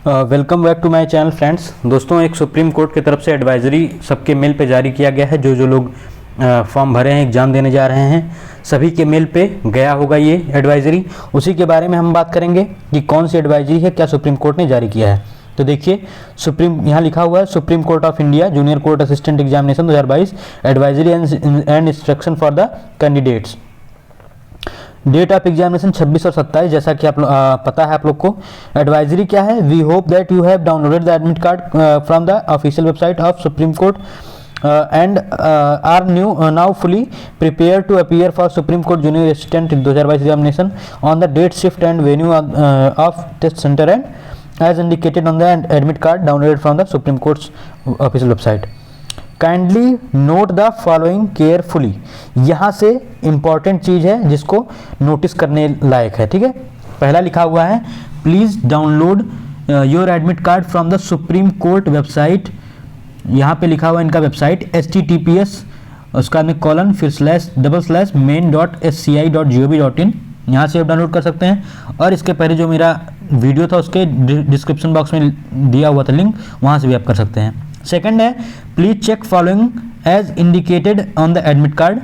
Welcome back to my channel friends. दोस्तों, एक supreme court की तरफ से एडवाइजरी सबके मेल पे जारी किया गया है। जो लोग फॉर्म भरे हैं, एग्ज़ाम देने जा रहे हैं, सभी के मेल पे गया होगा ये एडवाइजरी। उसी के बारे में हम बात करेंगे कि कौन सी एडवाइजरी है, क्या सुप्रीम कोर्ट ने जारी किया है। तो देखिए, यहाँ लिखा हुआ है supreme court of India junior court assistant examination 2022 advisory and instruction for the candidates. Date of examination 26 और 27, जैसा कि आप पता है आप लोग को। एडवाइजरी क्या है? We hope that you have downloaded the admit card from the official website of supreme court and are now fully prepared to appear for Supreme Court Junior Assistant 2022 examination on the date, shift and venue of test center and as indicated on the admit card downloaded from the Supreme Court's official website. Kindly note the following carefully. यहाँ से important चीज़ है जिसको notice करने लायक है, ठीक है। पहला लिखा हुआ है please download your admit card from the supreme court website. यहाँ पे लिखा हुआ है इनका वेबसाइट https उसका में कॉलन फिर //main.sci.gov.in। यहाँ से आप डाउनलोड कर सकते हैं। और इसके पहले जो मेरा वीडियो था उसके डिस्क्रिप्शन बॉक्स में दिया हुआ था लिंक, वहाँ से भी आप कर सकते हैं। सेकंड है please check following as indicated on the admit card.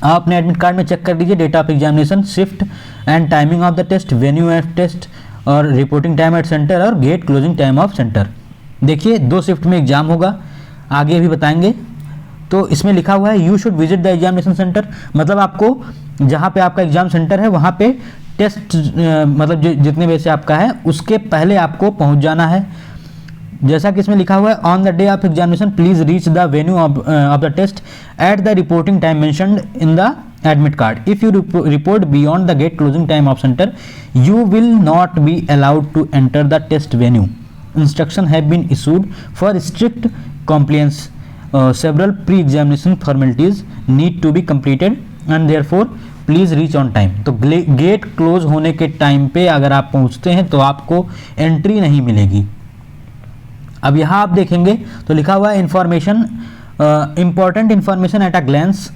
आप अपने एडमिट कार्ड में चेक कर लीजिए date of examination, shift and timing of the test, venue of test और रिपोर्टिंग टाइम एट सेंटर और gate closing time of centre. देखिए 2 shift में exam होगा, आगे भी बताएंगे। तो इसमें लिखा हुआ है you should visit the examination centre, मतलब आपको जहाँ पे आपका एग्जाम सेंटर है वहाँ पे टेस्ट मतलब जितने बजे से आपका है उसके पहले आपको पहुँच जाना है। जैसा कि इसमें लिखा हुआ है on the day of examination please reach the venue of the test at the reporting time mentioned in the admit card. If you report beyond the gate closing time of centre you will not be allowed to enter the test venue. Instruction have been issued for strict compliance. Several pre-examination formalities need to be completed and therefore please reach on time. तो gate close होने के time पे अगर आप पहुंचते हैं तो आपको एंट्री नहीं मिलेगी। अब यहाँ आप देखेंगे तो लिखा हुआ है information, important information at a glance.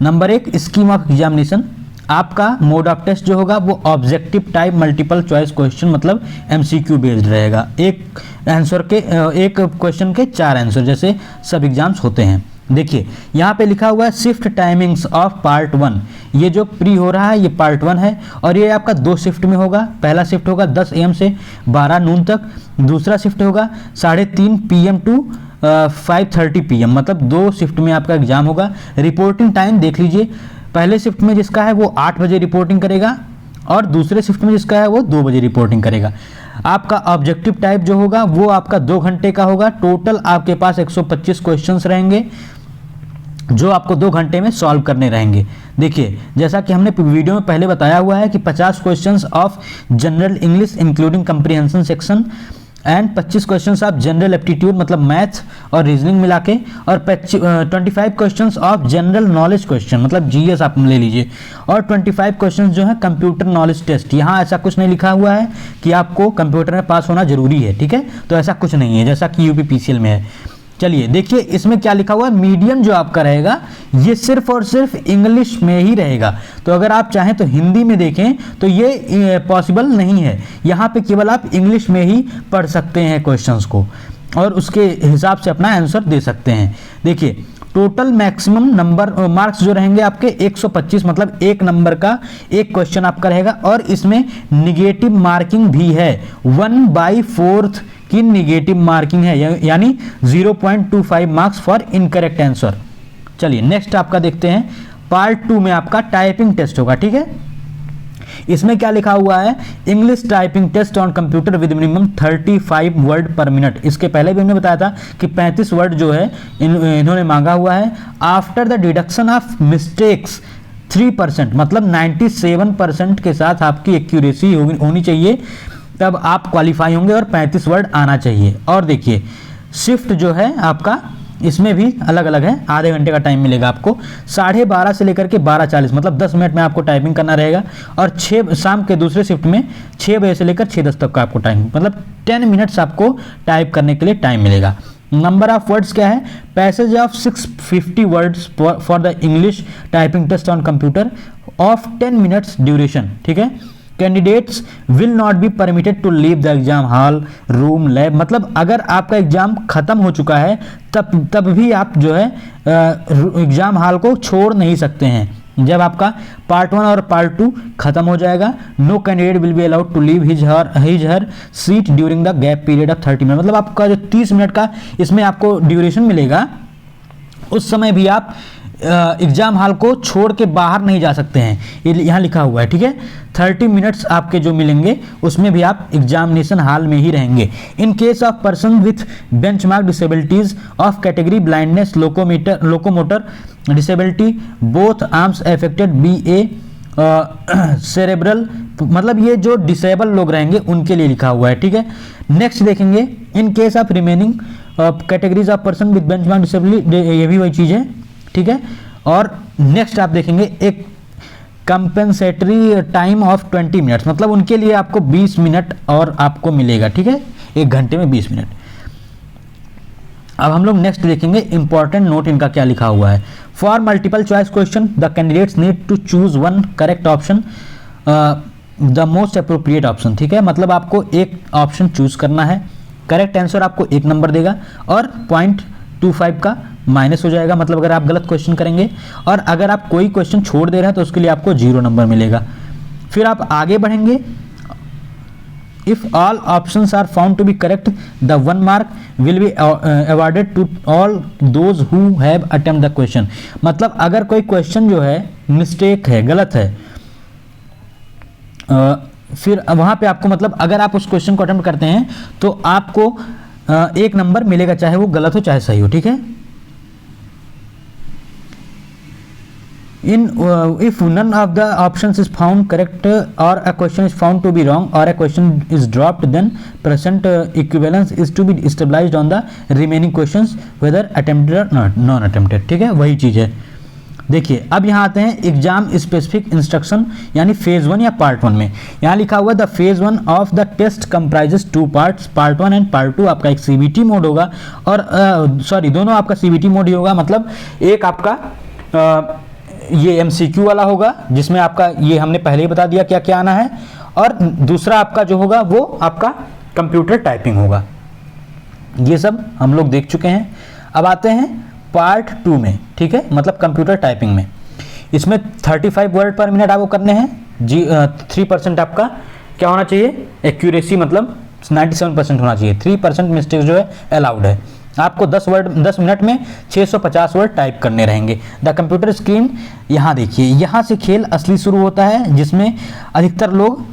Number 1 scheme of examination. आपका मोड ऑफ टेस्ट जो होगा वो objective type multiple choice question मतलब MCQ बेस्ड रहेगा। एक आंसर के एक क्वेश्चन के 4 आंसर जैसे सब एग्जाम्स होते हैं। देखिए यहाँ पे लिखा हुआ है शिफ्ट टाइमिंग्स ऑफ पार्ट 1। ये जो प्री हो रहा है ये पार्ट 1 है और ये आपका 2 शिफ्ट में होगा। पहला शिफ्ट होगा 10 AM से 12 नून तक, दूसरा शिफ्ट होगा 3:30 PM टू 5:30 PM, मतलब 2 शिफ्ट में आपका एग्जाम होगा। रिपोर्टिंग टाइम देख लीजिए, पहले शिफ्ट में जिसका है वो 8 बजे रिपोर्टिंग करेगा और दूसरे शिफ्ट में जिसका है वो 2 बजे रिपोर्टिंग करेगा। आपका ऑब्जेक्टिव टाइप जो होगा वो आपका 2 घंटे का होगा। टोटल आपके पास 125 क्वेश्चंस रहेंगे जो आपको 2 घंटे में सॉल्व करने रहेंगे। देखिए जैसा कि हमने वीडियो में पहले बताया हुआ है कि 50 questions of general English including comprehension section and 25 questions of general aptitude मतलब मैथ और रीजनिंग मिला के, और 25 questions of general knowledge question मतलब GS आप ले लीजिए, और 25 क्वेश्चंस जो है कंप्यूटर नॉलेज टेस्ट। यहाँ ऐसा कुछ नहीं लिखा हुआ है कि आपको कंप्यूटर में पास होना जरूरी है, ठीक है, तो ऐसा कुछ नहीं है जैसा कि UPPCL में है। चलिए देखिए इसमें क्या लिखा हुआ है, मीडियम जो आपका रहेगा ये सिर्फ और सिर्फ इंग्लिश में ही रहेगा। तो अगर आप चाहें तो हिंदी में देखें तो ये पॉसिबल नहीं है। यहाँ पे केवल आप इंग्लिश में ही पढ़ सकते हैं क्वेश्चंस को और उसके हिसाब से अपना आंसर दे सकते हैं। देखिए टोटल मैक्सिमम नंबर मार्क्स जो रहेंगे आपके 125, मतलब 1 नंबर का एक क्वेश्चन आपका रहेगा और इसमें निगेटिव मार्किंग भी है। 1/4 की निगेटिव मार्किंग है, यानी 0.25 मार्क्स फॉर इनकरेक्ट आंसर। चलिए नेक्स्ट आपका देखते हैं पार्ट 2 में आपका टाइपिंग टेस्ट होगा, ठीक है। इसमें क्या लिखा हुआ है, English typing test on computer with minimum 35 word per minute. इसके पहले भी हमने बताया था कि 35 वर्ड जो है इन्होंने मांगा हुआ है। After the deduction of mistakes 3%, मतलब 97% के साथ आपकी एक्यूरेसी होनी चाहिए, तब आप क्वालिफाई होंगे और 35 वर्ड आना चाहिए। और देखिए शिफ्ट जो है आपका इसमें भी अलग अलग है, आधे घंटे का टाइम मिलेगा आपको। 12:30 से लेकर के 12:40 मतलब 10 मिनट में आपको टाइपिंग करना रहेगा। और 6 शाम के दूसरे शिफ्ट में 6 बजे से लेकर 6:10 तक का आपको टाइम, मतलब 10 मिनट्स आपको टाइप करने के लिए टाइम मिलेगा। नंबर ऑफ वर्ड्स क्या है, passage of 650 words for the English typing test on computer of 10 minutes duration, ठीक है। Candidates will not be permitted to leave the exam hall, room, lab. मतलब अगर आपका एग्जाम खत्म हो चुका है तब भी आप जो है एग्जाम हॉल को छोड़ नहीं सकते हैं। जब आपका पार्ट 1 और पार्ट 2 खत्म हो जाएगा, no candidate will be allowed to leave his her seat during the gap period of 30 minute. मतलब आपका जो 30 मिनट का इसमें आपको ड्यूरेशन मिलेगा, उस समय भी आप एग्जाम हॉल को छोड़ के बाहर नहीं जा सकते हैं, ये यहाँ लिखा हुआ है, ठीक है। 30 मिनट्स आपके जो मिलेंगे उसमें भी आप एग्जामिनेशन हॉल में ही रहेंगे। In case of person with benchmark disabilities of category blindness, locomotor disability, both arms affected, BA cerebral, मतलब ये जो डिसेबल लोग रहेंगे उनके लिए लिखा हुआ है, ठीक है। नेक्स्ट देखेंगे, in case of remaining categories of person with benchmark disability, ये भी वही चीज़ है, ठीक है। और नेक्स्ट आप देखेंगे एक कंपेंसेटरी टाइम ऑफ 20 मिनट्स, मतलब उनके लिए आपको 20 मिनट और आपको मिलेगा, ठीक है, 1 घंटे में 20 मिनट। अब हम लोग नेक्स्ट देखेंगे इंपॉर्टेंट नोट इनका क्या लिखा हुआ है। For multiple choice question the candidates need to choose one correct option, the most appropriate option, ठीक है। मतलब आपको एक ऑप्शन चूज करना है, करेक्ट आंसर आपको 1 नंबर देगा और 0.25 का माइनस हो जाएगा, मतलब अगर आप गलत क्वेश्चन करेंगे। और अगर आप कोई क्वेश्चन छोड़ दे रहे हैं तो उसके लिए आपको 0 नंबर मिलेगा। फिर आप आगे बढ़ेंगे, if all options are found to be correct the 1 mark will be awarded to all those who have attempt the question. मतलब अगर कोई क्वेश्चन जो है मिस्टेक है, गलत है, फिर वहां पे आपको, मतलब अगर आप उस क्वेश्चन को अटेम्प्ट करते हैं तो आपको 1 नंबर मिलेगा, चाहे वो गलत हो चाहे सही हो, ठीक है। If none of the options is found correct or a question is found to be wrong or a question is dropped, then present equivalence is to be established on the remaining questions whether attempted or non attempted, ठीक है, वही चीज़ है। देखिए अब यहाँ आते हैं exam specific instruction, यानी फेज 1 या पार्ट 1 में यहाँ लिखा हुआ the phase 1 of the test comprises 2 parts, part 1 and part 2। आपका एक CBT मोड होगा और दोनों आपका CBT मोड ही होगा। मतलब एक आपका ये MCQ वाला होगा जिसमें आपका ये हमने पहले ही बता दिया क्या क्या आना है, और दूसरा आपका जो होगा वो आपका कंप्यूटर टाइपिंग होगा। ये सब हम लोग देख चुके हैं। अब आते हैं पार्ट 2 में, ठीक है, मतलब कंप्यूटर टाइपिंग में। इसमें 35 वर्ड पर मिनट आपको करने हैं। 3% आपका क्या होना चाहिए, एक्यूरेसी, मतलब 97% होना चाहिए। 3% मिस्टेक जो है अलाउड है। आपको 10 मिनट में 650 वर्ड टाइप करने रहेंगे। द कंप्यूटर स्क्रीन, यहाँ देखिए, यहाँ से खेल असली शुरू होता है जिसमें अधिकतर लोग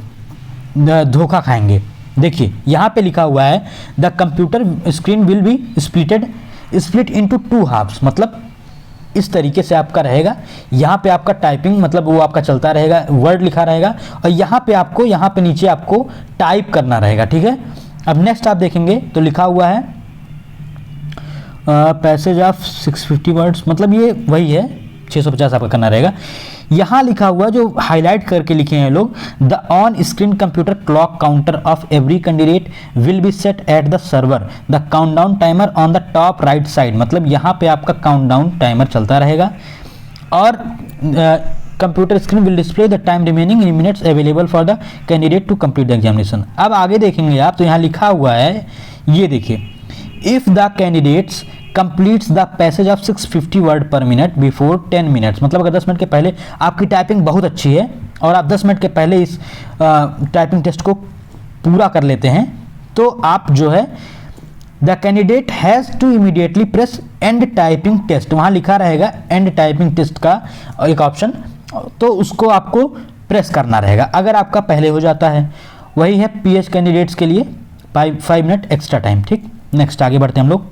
धोखा खाएंगे। देखिए यहाँ पे लिखा हुआ है the computer screen will be split into 2 halves, मतलब इस तरीके से आपका रहेगा। यहाँ पे आपका टाइपिंग, मतलब वो आपका चलता रहेगा, वर्ड लिखा रहेगा, और यहाँ पे नीचे आपको टाइप करना रहेगा, ठीक है। अब नेक्स्ट आप देखेंगे तो लिखा हुआ है पैसेज ऑफ 650 वर्ड्स, मतलब ये वही है, 650 आपका करना रहेगा। यहाँ लिखा हुआ जो हाईलाइट करके लिखे हैं लोग, the on screen computer clock counter of every candidate will be set at the server, the countdown timer on the top right side, मतलब यहाँ पे आपका काउंटडाउन टाइमर चलता रहेगा। और computer screen will display the time remaining in minutes available for the candidate to complete the examination. अब आगे देखेंगे आप तो यहाँ लिखा हुआ है, ये देखिए, if the candidates completes the passage of 650 word per minute before 10 minutes, मतलब अगर 10 मिनट के पहले आपकी टाइपिंग बहुत अच्छी है और आप 10 मिनट के पहले इस टाइपिंग टेस्ट को पूरा कर लेते हैं, तो आप जो है the candidate has to immediately press end typing test, वहाँ लिखा रहेगा एंड टाइपिंग टेस्ट का एक ऑप्शन, तो उसको आपको प्रेस करना रहेगा अगर आपका पहले हो जाता है। वही है PH कैंडिडेट्स के लिए 5 मिनट एक्स्ट्रा टाइम, ठीक। नेक्स्ट आगे बढ़ते हैं हम लोग।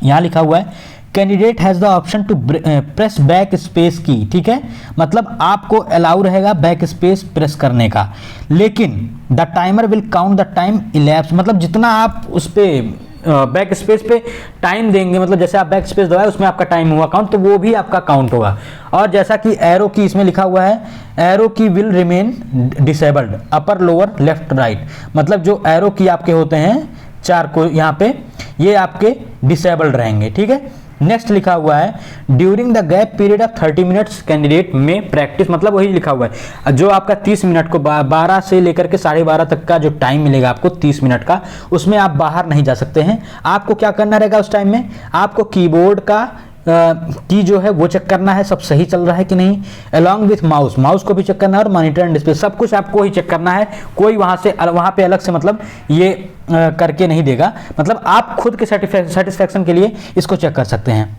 यहाँ लिखा हुआ है candidate has the option to press backspace key, ठीक है, मतलब आपको अलाउ रहेगा बैक स्पेस प्रेस करने का, लेकिन the timer will count the time elapse, मतलब जितना आप उस पर बैक स्पेस पे टाइम देंगे, मतलब जैसे आप बैक स्पेस दबाए उसमें आपका टाइम हुआ काउंट, तो वो भी आपका काउंट होगा। और जैसा कि एरो की इसमें लिखा हुआ है, एरो की will remain disabled upper lower left right, मतलब जो एरो की आपके होते हैं 4 को यहाँ पे, ये आपके डिसेबल्ड रहेंगे, ठीक है। नेक्स्ट लिखा हुआ है during the gap period of 30 minutes candidate में प्रैक्टिस, मतलब वही लिखा हुआ है जो आपका 30 मिनट को 12 से लेकर के 12:30 तक का जो टाइम मिलेगा आपको 30 मिनट का, उसमें आप बाहर नहीं जा सकते हैं। आपको क्या करना रहेगा उस टाइम में, आपको कीबोर्ड का की जो है वो चेक करना है सब सही चल रहा है कि नहीं, अलॉन्ग विथ माउस को भी चेक करना है और मॉनिटर एंड डिस्प्ले सब कुछ आपको ही चेक करना है। कोई वहां पे अलग से मतलब ये करके नहीं देगा, मतलब आप खुद के सेटिस्फैक्शन के लिए इसको चेक कर सकते हैं।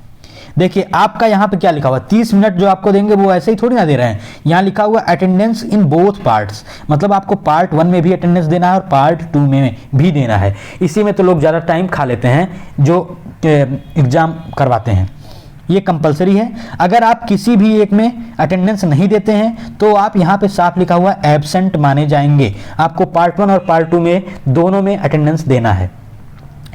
देखिए आपका यहाँ पे क्या लिखा हुआ, 30 मिनट जो आपको देंगे वो ऐसे ही थोड़ी ना दे रहे हैं, यहाँ लिखा हुआ अटेंडेंस इन बोथ पार्ट्स, मतलब आपको पार्ट 1 में भी अटेंडेंस देना है और पार्ट 2 में भी देना है। इसी में तो लोग ज़्यादा टाइम खा लेते हैं जो एग्ज़ाम करवाते हैं, ये कंपलसरी है। अगर आप किसी भी एक में अटेंडेंस नहीं देते हैं तो आप यहाँ पे साफ लिखा हुआ एब्सेंट माने जाएंगे। आपको पार्ट 1 और पार्ट 2 में दोनों में अटेंडेंस देना है।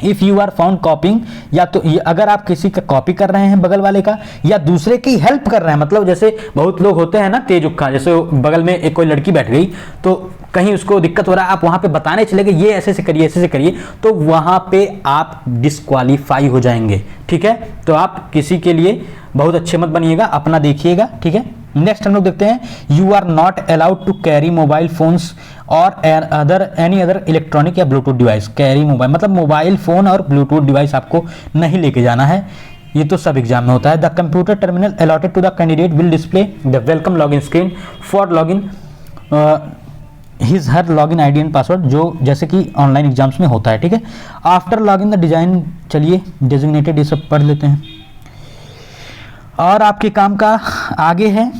If you are found copying, या तो अगर आप किसी का कॉपी कर रहे हैं बगल वाले का, या दूसरे की हेल्प कर रहे हैं, मतलब जैसे बहुत लोग होते हैं ना तेज उक्का, जैसे बगल में एक कोई लड़की बैठ गई तो कहीं उसको दिक्कत हो रहा है, आप वहां पे बताने चले गए ये ऐसे से करिए ऐसे से करिए, तो वहां पे आप डिस्क्वालीफाई हो जाएंगे। ठीक है, तो आप किसी के लिए बहुत अच्छे मत बनिएगा, अपना देखिएगा। ठीक है, नेक्स्ट हम लोग देखते हैं you are not allowed to carry mobile phones और एनी अदर इलेक्ट्रॉनिक या ब्लूटूथ डिवाइस। कैरी मोबाइल मतलब मोबाइल फोन और ब्लूटूथ डिवाइस आपको नहीं लेके जाना है, ये तो सब एग्जाम में होता है। The computer terminal allotted to the candidate will display the welcome login screen for login his her login ID and password, जो जैसे कि ऑनलाइन एग्जाम्स में होता है। ठीक है, आफ्टर लॉगिन द डिजाइन, चलिए डेजिग्नेटेड ये सब पढ़ लेते हैं। और आपके काम का आगे है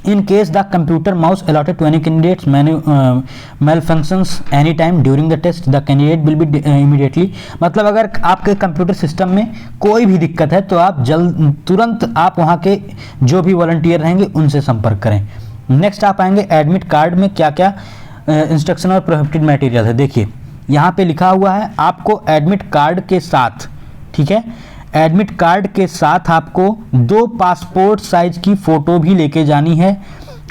in case the computer mouse allotted to any candidates malfunctions any time during the test the candidate will be immediately, मतलब अगर आपके कंप्यूटर सिस्टम में कोई भी दिक्कत है तो आप तुरंत आप वहाँ के जो भी वॉलंटियर रहेंगे उनसे संपर्क करें। नेक्स्ट आप आएंगे एडमिट कार्ड में क्या क्या इंस्ट्रक्शन और प्रोहिबिटेड मटेरियल है। देखिए यहाँ पे लिखा हुआ है आपको एडमिट कार्ड के साथ, ठीक है, एडमिट कार्ड के साथ आपको 2 पासपोर्ट साइज की फ़ोटो भी लेके जानी है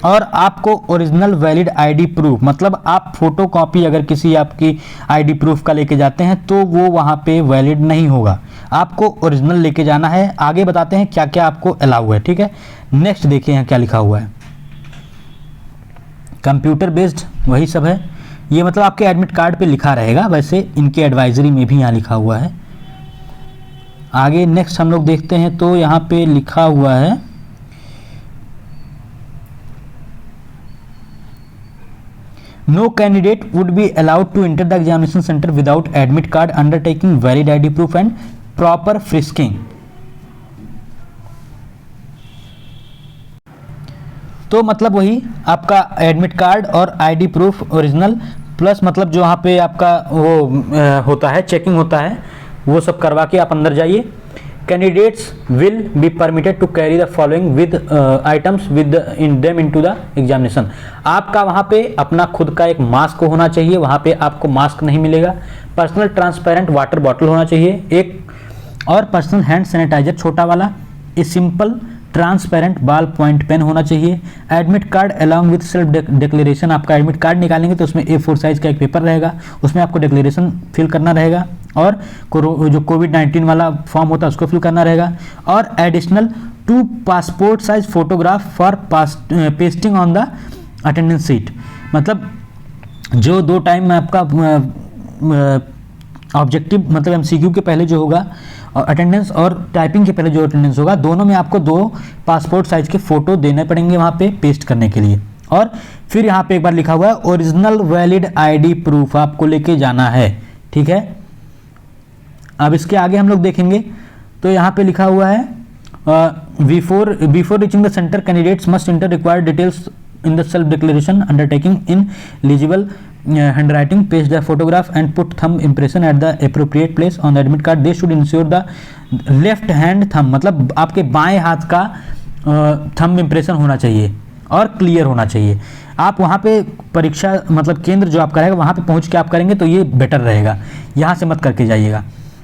और आपको ओरिजिनल वैलिड आईडी प्रूफ, मतलब आप फोटो कॉपी अगर किसी आपकी आईडी प्रूफ का लेके जाते हैं तो वो वहाँ पे वैलिड नहीं होगा, आपको ओरिजिनल लेके जाना है। आगे बताते हैं क्या क्या आपको अलाउ है। ठीक है, नेक्स्ट देखिए यहाँ क्या लिखा हुआ है, कंप्यूटर बेस्ड वही सब है, ये मतलब आपके एडमिट कार्ड पे लिखा रहेगा, वैसे इनके एडवाइजरी में भी यहाँ लिखा हुआ है। आगे नेक्स्ट हम लोग देखते हैं तो यहाँ पे लिखा हुआ है no candidate would be allowed to enter the examination centre without admit card undertaking valid ID proof and proper frisking. तो मतलब वही आपका एडमिट कार्ड और आईडी प्रूफ ओरिजिनल प्लस मतलब जो वहाँ पे आपका वो होता है चेकिंग होता है वो सब करवा के आप अंदर जाइए। Candidates will be permitted to carry the following with items within them into the examination. आपका वहाँ पे अपना खुद का एक मास्क होना चाहिए, वहाँ पे आपको मास्क नहीं मिलेगा। पर्सनल ट्रांसपेरेंट वाटर बॉटल होना चाहिए एक, और पर्सनल हैंड सैनिटाइजर छोटा वाला, a simple transparent ball point pen होना चाहिए। Admit card along with self declaration, आपका एडमिट कार्ड निकालेंगे तो उसमें A4 साइज का एक पेपर रहेगा, उसमें आपको डिक्लेरेशन फिल करना रहेगा और जो कोविड-19 वाला फॉर्म होता है उसको फिल करना रहेगा। और additional 2 passport size photograph for pasting on the attendance seat, मतलब जो 2 टाइम में आपका ऑब्जेक्टिव मतलब MCQ के पहले जो होगा और अटेंडेंस और टाइपिंग के पहले जो अटेंडेंस होगा, दोनों में आपको 2 पासपोर्ट साइज के फ़ोटो देने पड़ेंगे वहाँ पे पेस्ट करने के लिए। और फिर यहाँ पे एक बार लिखा हुआ है ओरिजिनल वैलिड आईडी प्रूफ आपको लेके जाना है। ठीक है, अब इसके आगे हम लोग देखेंगे तो यहाँ पे लिखा हुआ है before reaching the centre candidates must inter required details in the self declaration undertaking in legible handwriting, paste the photograph and put thumb impression at the appropriate place on the admit card. They should ensure the left hand thumb, मतलब आपके बाएं हाथ का thumb impression होना चाहिए और clear होना चाहिए। आप वहाँ पे परीक्षा मतलब केंद्र जो आपका रहेगा वहाँ पे पहुँच के आप करेंगे तो ये बेटर रहेगा, यहाँ से मत करके जाइएगा।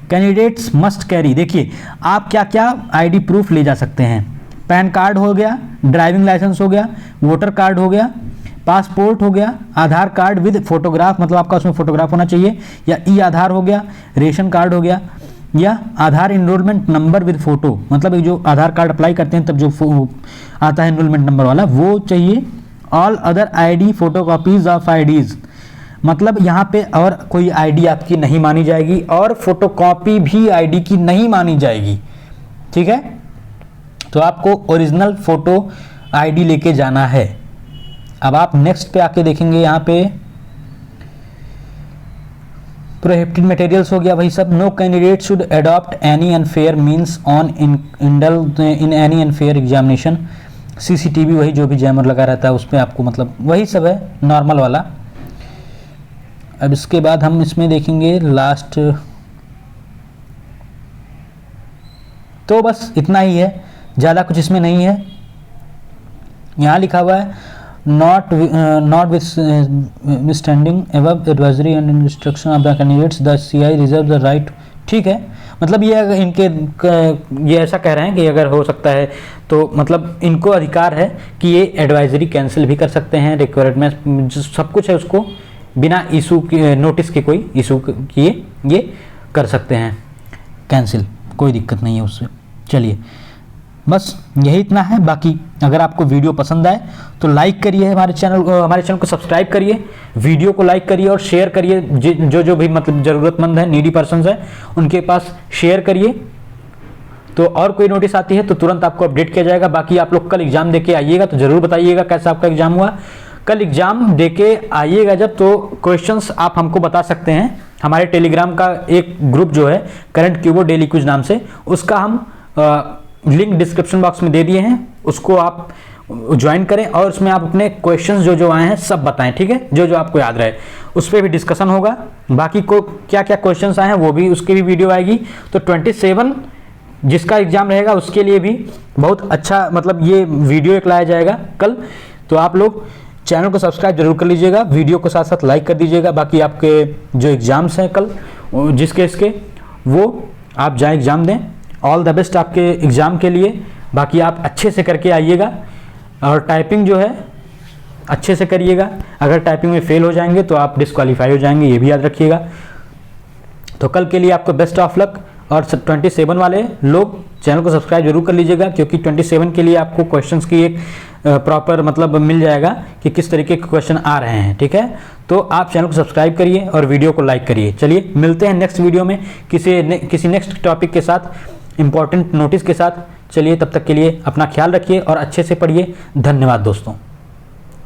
कैंडिडेट्स मस्ट कैरी, देखिए आप क्या क्या आईडी प्रूफ ले जा सकते हैं, पैन कार्ड हो गया, ड्राइविंग लाइसेंस हो गया, वोटर कार्ड हो गया, पासपोर्ट हो गया, आधार कार्ड विद फोटोग्राफ मतलब आपका उसमें फोटोग्राफ होना चाहिए, या ई आधार हो गया, रेशन कार्ड हो गया, या आधार इनरोलमेंट नंबर विद फोटो, मतलब ये जो आधार कार्ड अप्लाई करते हैं तब जो आता है इनरोलमेंट नंबर वाला वो चाहिए। All other ID photocopies of IDs, मतलब यहाँ पे और कोई आईडी आपकी नहीं मानी जाएगी और फोटोकॉपी भी आईडी की नहीं मानी जाएगी, ठीक है। तो आपको ओरिजिनल फोटो आईडी लेके जाना है। अब आप नेक्स्ट पे आके देखेंगे, यहाँ पे प्रोहिबिटेड मटेरियल्स हो गया भाई सब। No candidate should adopt any unfair means on indulge in any unfair examination. CCTV वही जो भी जैमर लगा रहता है उस पर आपको, मतलब वही सब है नॉर्मल वाला। अब इसके बाद हम इसमें देखेंगे लास्ट, तो बस इतना ही है, ज़्यादा कुछ इसमें नहीं है। यहाँ लिखा हुआ है not withstanding above advisory and instruction of the candidates the CI reserve the right, ठीक है। मतलब ये अगर ये ऐसा कह रहे हैं कि अगर हो सकता है तो मतलब इनको अधिकार है कि ये एडवाइजरी कैंसिल भी कर सकते हैं, रिक्वायरमेंट जो सब कुछ है उसको बिना इशू के, नोटिस के कोई इशू किए ये कर सकते हैं कैंसिल, कोई दिक्कत नहीं है उससे। चलिए बस यही इतना है। बाकी अगर आपको वीडियो पसंद आए तो लाइक करिए, हमारे चैनल को सब्सक्राइब करिए, वीडियो को लाइक करिए और शेयर करिए। जो भी मतलब ज़रूरतमंद है, नीडी पर्सन्स है, उनके पास शेयर करिए। तो और कोई नोटिस आती है तो तुरंत आपको अपडेट किया जाएगा। बाकी आप लोग कल एग्जाम देके आइएगा तो ज़रूर बताइएगा कैसा आपका एग्जाम हुआ। कल एग्जाम देके आइएगा जब, तो क्वेश्चंस आप हमको बता सकते हैं। हमारे टेलीग्राम का एक ग्रुप जो है करंट कीबोर्ड डेली क्विज नाम से, उसका हम लिंक डिस्क्रिप्शन बॉक्स में दे दिए हैं, उसको आप ज्वाइन करें और उसमें आप अपने क्वेश्चंस जो आए हैं सब बताएं, ठीक है। जो आपको याद रहे उस पर भी डिस्कशन होगा। बाकी को क्या क्या क्वेश्चंस आए हैं वो भी, उसकी भी वीडियो आएगी। तो 27 जिसका एग्जाम रहेगा उसके लिए भी बहुत अच्छा मतलब ये वीडियो एक लाया जाएगा कल। तो आप लोग चैनल को सब्सक्राइब जरूर कर लीजिएगा, वीडियो को साथ साथ लाइक कर दीजिएगा। बाकी आपके जो एग्जाम्स हैं कल जिसके इसके वो आप जाएँ एग्ज़ाम दें। ऑल द बेस्ट आपके एग्ज़ाम के लिए। बाकी आप अच्छे से करके आइएगा और टाइपिंग जो है अच्छे से करिएगा। अगर टाइपिंग में फेल हो जाएंगे तो आप डिस्क्वालीफाई हो जाएंगे, ये भी याद रखिएगा। तो कल के लिए आपको बेस्ट ऑफ लक। और 27 वाले लोग चैनल को सब्सक्राइब जरूर कर लीजिएगा, क्योंकि 27 के लिए आपको क्वेश्चंस की एक प्रॉपर मतलब मिल जाएगा कि किस तरीके के क्वेश्चन आ रहे हैं, ठीक है। तो आप चैनल को सब्सक्राइब करिए और वीडियो को लाइक करिए। चलिए मिलते हैं नेक्स्ट वीडियो में किसी नेक्स्ट टॉपिक के साथ, इंपॉर्टेंट नोटिस के साथ। चलिए तब तक के लिए अपना ख्याल रखिए और अच्छे से पढ़िए। धन्यवाद दोस्तों।